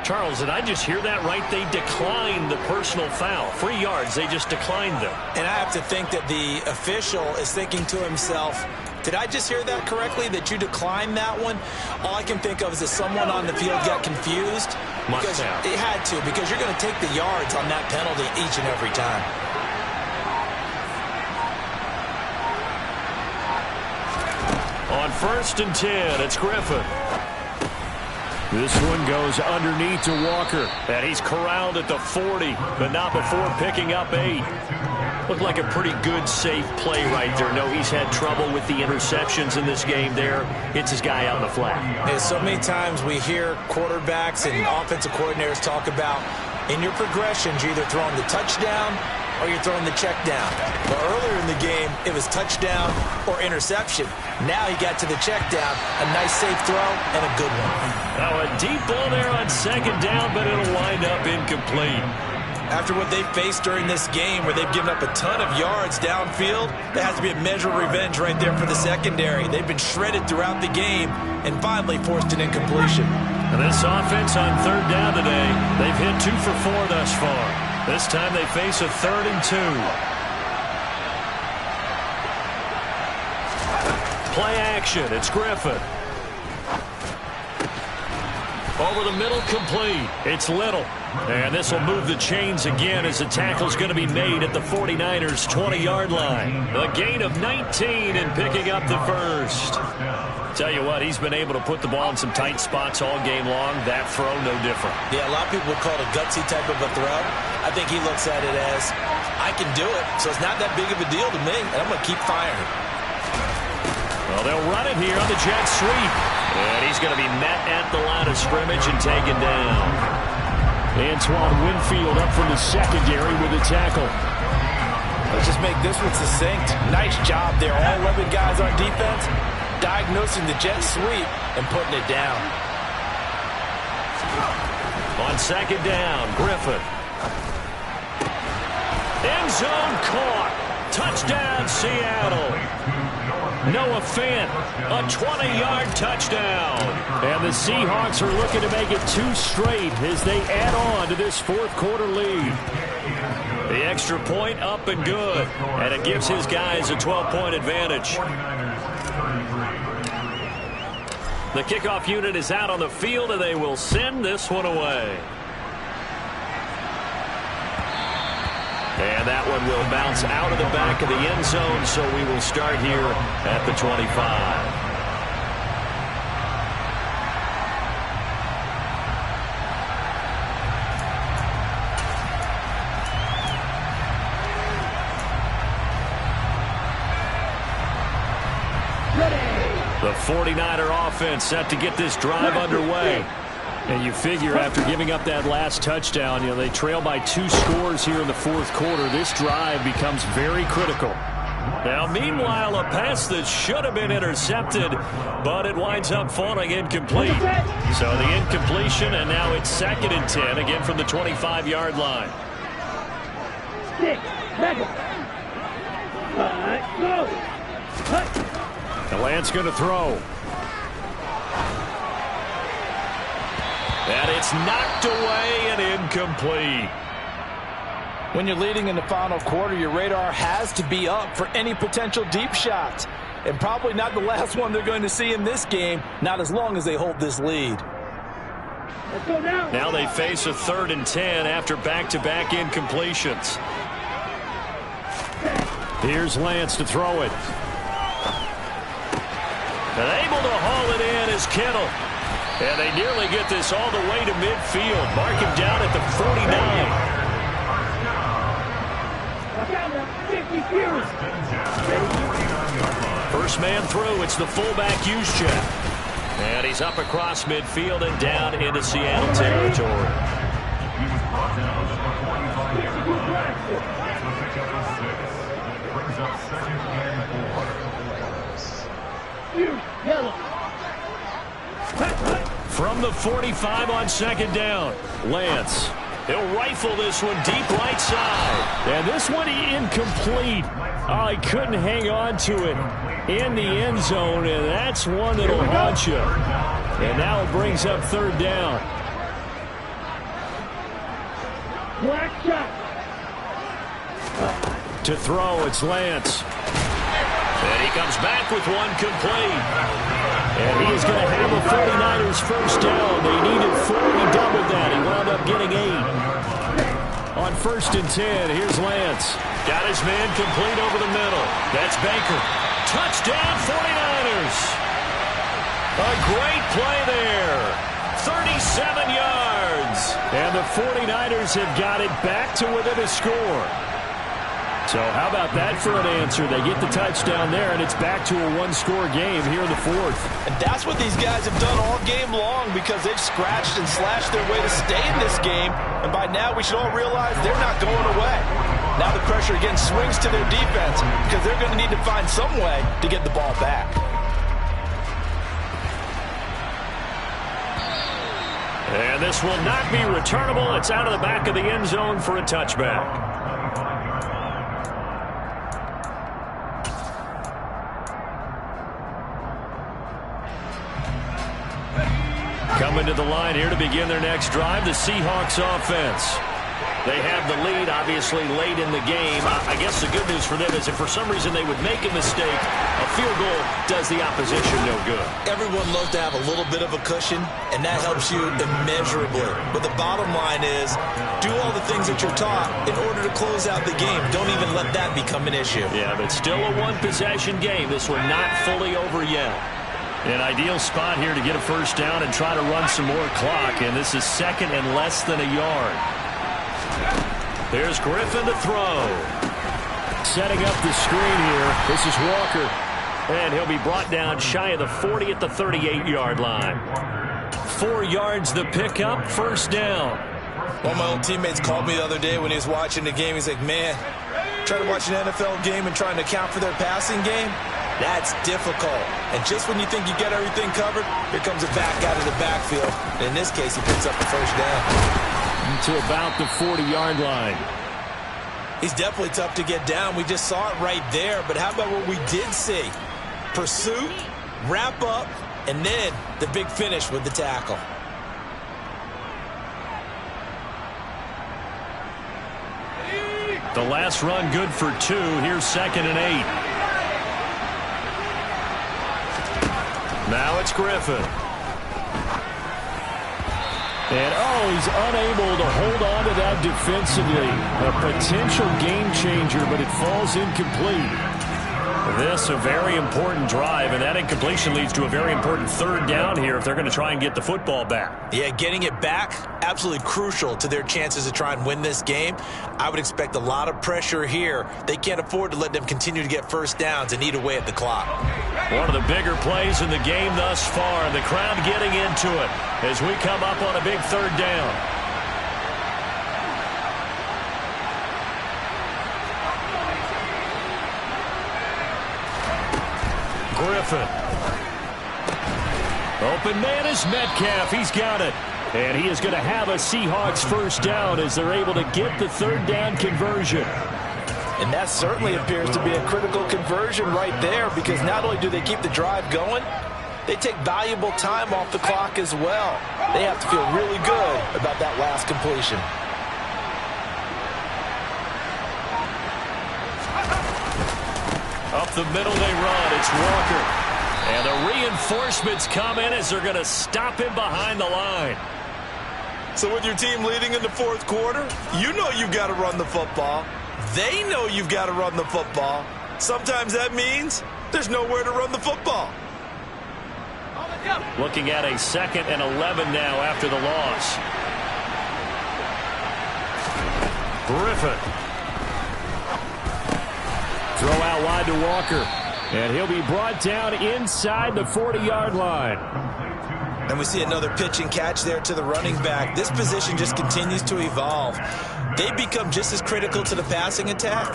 Charles, did I just hear that right? They declined the personal foul. 3 yards, they just declined them. And I have to think that the official is thinking to himself, did I just hear that correctly, that you declined that one? All I can think of is that someone on the field got confused. Must have. It had to, because you're going to take the yards on that penalty each and every time. On 1st and 10, it's Griffin. This one goes underneath to Walker. And he's corralled at the 40, but not before picking up 8. Looked like a pretty good, safe play right there. No, he's had trouble with the interceptions in this game there. Hits his guy out in the flat. And so many times we hear quarterbacks and offensive coordinators talk about in your progressions, you're either throwing the touchdown or you're throwing the check down. But earlier in the game, it was touchdown or interception. Now he got to the check down, a nice safe throw, and a good one. Oh, a deep ball there on 2nd down, but it'll wind up incomplete. After what they faced during this game where they've given up a ton of yards downfield, there has to be a measure of revenge right there for the secondary. They've been shredded throughout the game and finally forced an incompletion. And this offense on 3rd down today, they've hit 2 for 4 thus far. This time they face a 3rd and 2. Play action. It's Griffin. Over the middle, complete. It's Little. And this will move the chains again as the tackle's going to be made at the 49ers' 20-yard line. A gain of 19 and picking up the first. Tell you what, he's been able to put the ball in some tight spots all game long. That throw, no different. Yeah, a lot of people would call it a gutsy type of a throw. I think he looks at it as, I can do it, so it's not that big of a deal to me, and I'm going to keep firing. Well, they'll run it here on the jet sweep. And he's going to be met at the line of scrimmage and taken down. Antoine Winfield up from the secondary with a tackle. Let's just make this one succinct. Nice job there. All 11 guys on defense diagnosing the jet sweep and putting it down. On 2nd down, Griffin. End zone caught. Touchdown, Seattle. Noah Fant, a 20-yard touchdown. And the Seahawks are looking to make it 2 straight as they add on to this 4th quarter lead. The extra point up and good, and it gives his guys a 12-point advantage. The kickoff unit is out on the field, and they will send this one away. And that one will bounce out of the back of the end zone, so we will start here at the 25. The 49er offense set to get this drive underway. And you figure after giving up that last touchdown, they trail by 2 scores here in the 4th quarter. This drive becomes very critical. Now, meanwhile, a pass that should have been intercepted, but it winds up falling incomplete. So the incompletion, and now it's 2nd and 10, again from the 25-yard line. 6 seconds. Go. The Lance going to throw. And it's knocked away and incomplete. When you're leading in the final quarter, your radar has to be up for any potential deep shots. And probably not the last one they're going to see in this game, not as long as they hold this lead. Let's go now. Now they face a 3rd and 10 after back-to-back incompletions. Here's Lance to throw it. And able to haul it in is Kittle. And they nearly get this all the way to midfield. Mark him down at the 49. First man through, it's the fullback use check. And he's up across midfield and down into Seattle territory. From the 45 on second down, Lance. He'll rifle this one deep right side. And this one incomplete. Oh, he couldn't hang on to it in the end zone, and that's one that'll haunt you. And now it brings up third down. Black shot. To throw, it's Lance. And he comes back with one complete. And he is going to have a 49ers first down. They needed 4. He doubled that. He wound up getting 8. On first and 10, here's Lance. Got his man complete over the middle. That's Baker. Touchdown 49ers. A great play there. 37 yards. And the 49ers have got it back to within a score. So how about that for an answer? They get the touchdown there, and it's back to a one-score game here in the fourth. And that's what these guys have done all game long, because they've scratched and slashed their way to stay in this game. And by now, we should all realize they're not going away. Now the pressure again swings to their defense, because they're going to need to find some way to get the ball back. And this will not be returnable. It's out of the back of the end zone for a touchback. Coming to the line here to begin their next drive, the Seahawks offense. They have the lead, obviously, late in the game. I guess the good news for them is if for some reason they would make a mistake, a field goal does the opposition no good. Everyone loves to have a little bit of a cushion, and that helps you immeasurably. But the bottom line is, do all the things that you're taught in order to close out the game. Don't even let that become an issue. Yeah, but still a one-possession game. This one not fully over yet. An ideal spot here to get a first down and try to run some more clock, and this is second and less than a yard. There's Griffin to throw. Setting up the screen here. This is Walker. And he'll be brought down shy of the 40 at the 38-yard line. 4 yards the pickup, first down. One of my old teammates called me the other day when he was watching the game. He's like, man, trying to watch an NFL game and trying to account for their passing game? That's difficult. And just when you think you get everything covered, here comes a back out of the backfield. And in this case, he picks up the first down. To about the 40-yard line. He's definitely tough to get down. We just saw it right there. But how about what we did see? Pursuit, wrap up, and then the big finish with the tackle. The last run good for 2. Here's second and 8. Now it's Griffin. And, he's unable to hold on to that defensively. A potential game changer, but it falls incomplete. This a very important drive, and that incompletion leads to a very important third down here if they're going to try and get the football back. Yeah, getting it back, absolutely crucial to their chances to try and win this game. I would expect a lot of pressure here. They can't afford to let them continue to get first downs and eat away at the clock. One of the bigger plays in the game thus far. The crowd getting into it as we come up on a big third down. Griffin. Open man is Metcalf. He's got it. And he is going to have a Seahawks first down as they're able to get the third down conversion. And that certainly appears to be a critical conversion right there, because not only do they keep the drive going, they take valuable time off the clock as well. They have to feel really good about that last completion. Up the middle they run. It's Walker. And the reinforcements come in as they're going to stop him behind the line. So with your team leading in the fourth quarter, you know you've got to run the football. They know you've got to run the football. Sometimes that means there's nowhere to run the football. Looking at a 2nd and 11 now after the loss. Griffin. Throw out wide to Walker. And he'll be brought down inside the 40-yard line. And we see another pitch and catch there to the running back. This position just continues to evolve. They become just as critical to the passing attack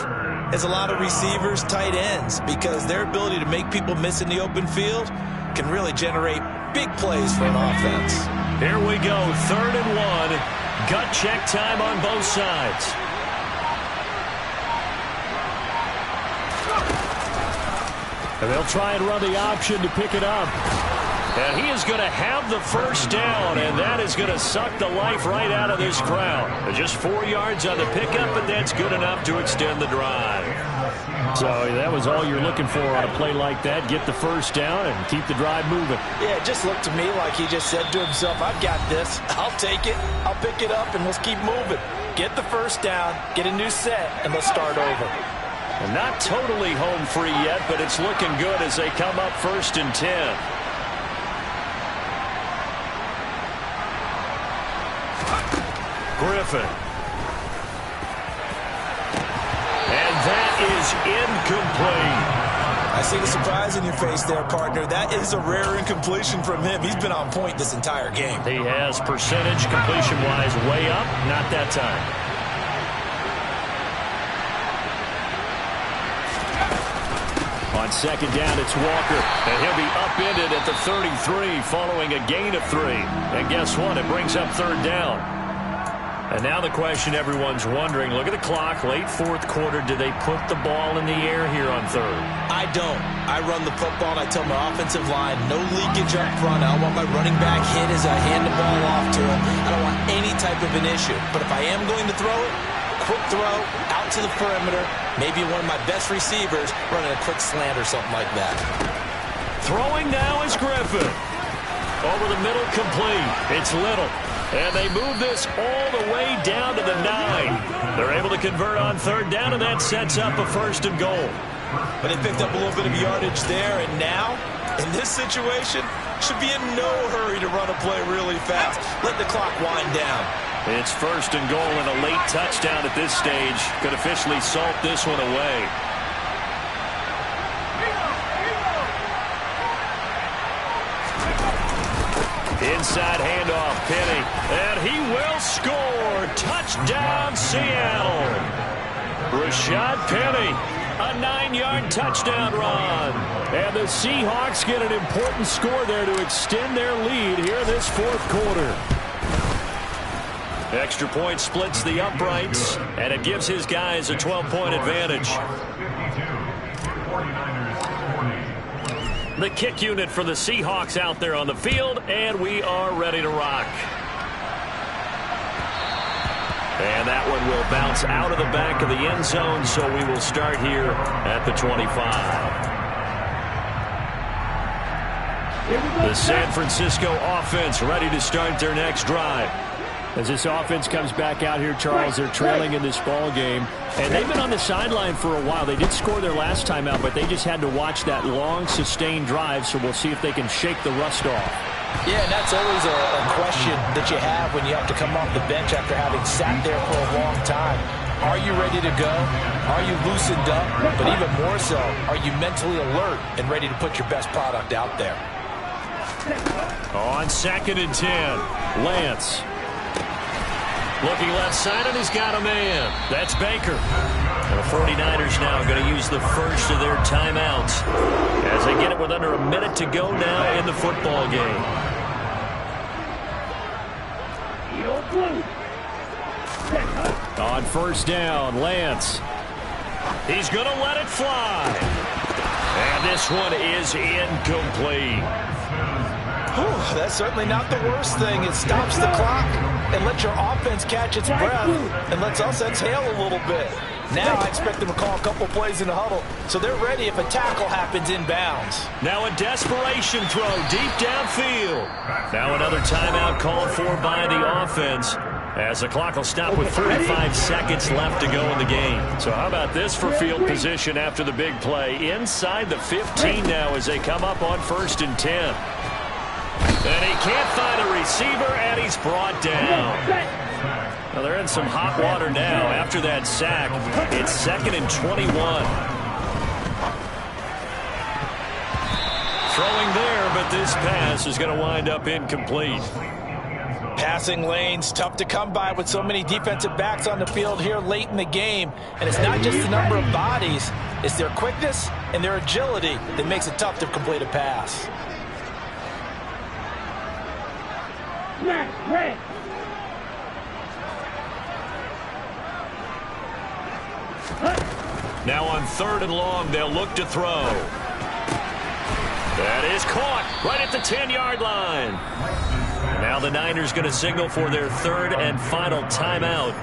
as a lot of receivers, tight ends, because their ability to make people miss in the open field can really generate big plays for an offense. Here we go, 3rd and 1. Gut check time on both sides. And they'll try and run the option to pick it up. And he is going to have the first down, and that is going to suck the life right out of this crowd. Just 4 yards on the pickup, but that's good enough to extend the drive. So that was all you're looking for on a play like that. Get the first down and keep the drive moving. Yeah, it just looked to me like he just said to himself, I've got this. I'll take it. I'll pick it up, and let's keep moving. Get the first down, get a new set, and let's start over. And not totally home free yet, but it's looking good as they come up 1st and 10. Griffin. And that is incomplete. I see the surprise in your face there, partner. That is a rare incompletion from him. He's been on point this entire game. He has percentage completion-wise way up. Not that time. On 2nd down, it's Walker. And he'll be upended at the 33 following a gain of 3. And guess what? It brings up 3rd down. And now the question everyone's wondering, look at the clock, late 4th quarter, do they put the ball in the air here on 3rd? I don't. I run the football, and I tell my offensive line, no leakage up front. I don't want my running back hit as I hand the ball off to him. I don't want any type of an issue. But if I am going to throw it, quick throw, out to the perimeter, maybe one of my best receivers running a quick slant or something like that. Throwing now is Griffin. Over the middle, complete. It's Little. And they move this all the way down to the 9. They're able to convert on 3rd down, and that sets up a 1st and goal. But they picked up a little bit of yardage there, and now, in this situation, should be in no hurry to run a play really fast. Let the clock wind down. It's 1st and goal and a late touchdown at this stage. Could officially salt this one away. Inside handoff, Penny. And he will score. Touchdown, Seattle. Rashad Penny, a 9-yard touchdown run. And the Seahawks get an important score there to extend their lead here this 4th quarter. Extra point splits the uprights, and it gives his guys a 12-point advantage. The kick unit for the Seahawks out there on the field, and we are ready to rock. And that one will bounce out of the back of the end zone, so we will start here at the 25. The San Francisco offense ready to start their next drive. As this offense comes back out here, Charles, they're trailing in this ball game. And they've been on the sideline for a while. They did score their last time out, but they just had to watch that long, sustained drive, so we'll see if they can shake the rust off. Yeah, and that's always a question that you have when you have to come off the bench after having sat there for a long time. Are you ready to go? Are you loosened up? But even more so, are you mentally alert and ready to put your best product out there? On 2nd and 10, Lance. Looking left side, and he's got a man. That's Baker. And the 49ers now going to use the first of their timeouts as they get it with under a minute to go now in the football game. On 1st down, Lance. He's going to let it fly. And this one is incomplete. Whew, that's certainly not the worst thing. It stops the clock and lets your offense catch its breath and lets us exhale a little bit. Now I expect them to call a couple plays in the huddle, so they're ready if a tackle happens inbounds. Now a desperation throw deep downfield. Now another timeout called for by the offense, as the clock will stop with 35 seconds left to go in the game. So how about this for field position after the big play? Inside the 15 now as they come up on 1st and 10. And he can't find a receiver, and he's brought down. Well, they're in some hot water now. After that sack, it's 2nd and 21. Throwing there, but this pass is going to wind up incomplete. Passing lanes, tough to come by with so many defensive backs on the field here late in the game. And it's not just the number of bodies, it's their quickness and their agility that makes it tough to complete a pass. Now on 3rd and long, they'll look to throw. That is caught right at the 10-yard line. Now the Niners going to signal for their 3rd and final timeout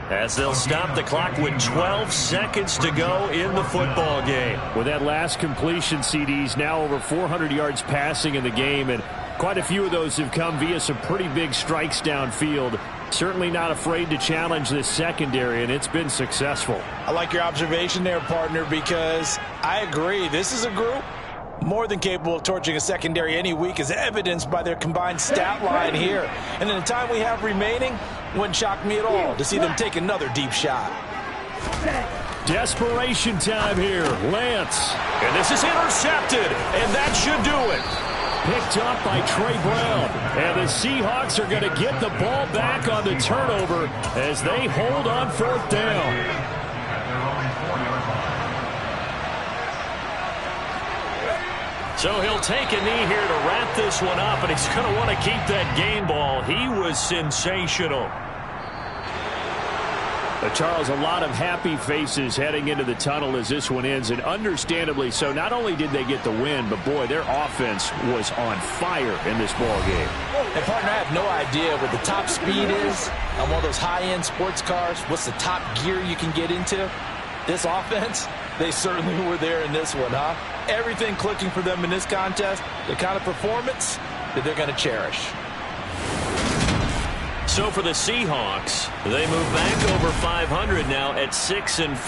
as they'll stop the clock with 12 seconds to go in the football game. With that last completion, CD's now over 400 yards passing in the game, and quite a few of those have come via some pretty big strikes downfield. Certainly not afraid to challenge this secondary, and it's been successful. I like your observation there, partner, because I agree. This is a group more than capable of torching a secondary any week, as evidenced by their combined stat line here. And in the time we have remaining, wouldn't shock me at all to see them take another deep shot. Desperation time here. Lance. And this is intercepted, and that should do it. Picked up by Trey Brown. And the Seahawks are going to get the ball back on the turnover as they hold on 4th down. So he'll take a knee here to wrap this one up, and he's going to want to keep that game ball. He was sensational. Charles, a lot of happy faces heading into the tunnel as this one ends, and understandably so. Not only did they get the win, but boy, their offense was on fire in this ball game. And partner, I have no idea what the top speed is on one of those high-end sports cars. What's the top gear you can get into? This offense, they certainly were there in this one, huh? Everything clicking for them in this contest, the kind of performance that they're going to cherish. So for the Seahawks, they move back over 500 now at 6-5.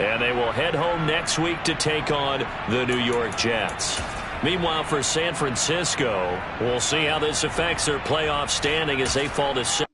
And they will head home next week to take on the New York Jets. Meanwhile, for San Francisco, we'll see how this affects their playoff standing as they fall to 6.